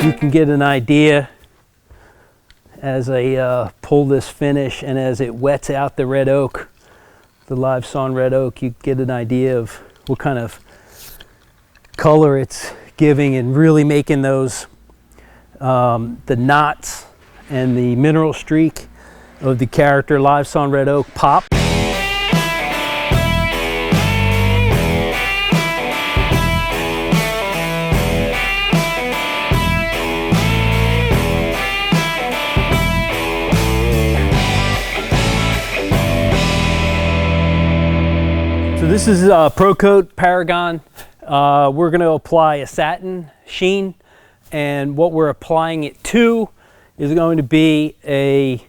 you can get an idea as I pull this finish and as it wets out the red oak, the live sawn red oak, you get an idea of what kind of color it's giving and really making those the knots and the mineral streak of the character live sawn red oak pop. So this is ProCoat Paragon. We're going to apply a satin sheen, and what we're applying it to is going to be a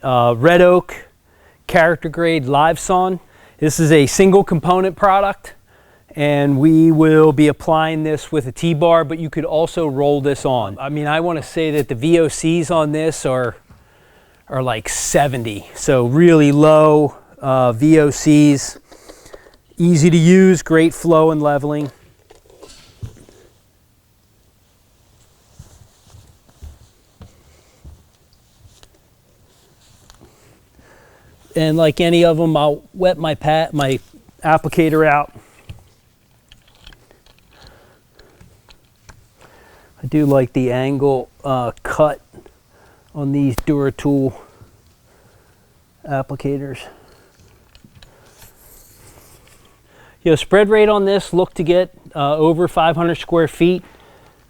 red oak character grade live sawn. This is a single component product, and we will be applying this with a T-bar, but you could also roll this on. I mean, I want to say that the VOCs on this are like 70, so really low VOCs. Easy to use, great flow and leveling. And like any of them, I'll wet my applicator out. I do like the angle cut on these DuraTool applicators. Spread rate on this, look to get over 500 square feet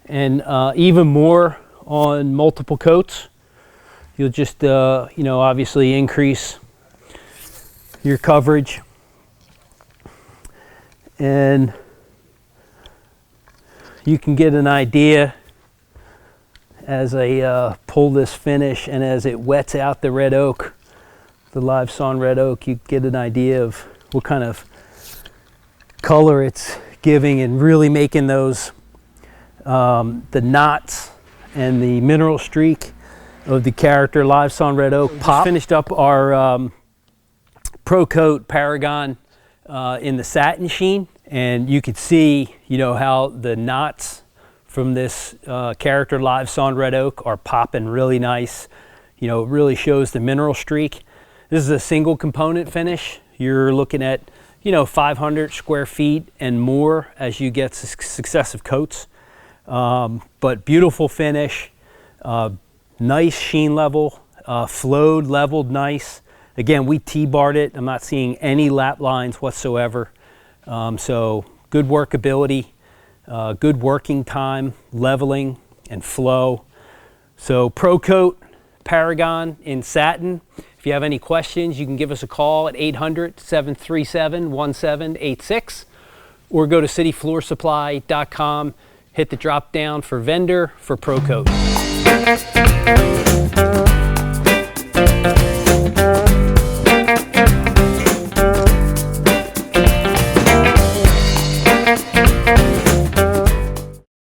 and even more on multiple coats. You'll just, obviously increase your coverage. And you can get an idea as I pull this finish and as it wets out the red oak, the live sawn red oak, you get an idea of what kind of color it's giving and really making those the knots and the mineral streak of the character live sawn red oak pop. Just finished up our ProCoat Paragon in the satin sheen, and you could see how the knots from this character live sawn red oak are popping really nice. It really shows the mineral streak. This is a single component finish. You're looking at 500 square feet and more as you get successive coats. But beautiful finish, nice sheen level, flowed, leveled nice. Again, we T-barred it. I'm not seeing any lap lines whatsoever. So good workability, good working time, leveling and flow. So ProCoat Paragon in satin. If you have any questions, you can give us a call at 800-737-1786 or go to cityfloorsupply.com, hit the drop down for vendor for ProCoat.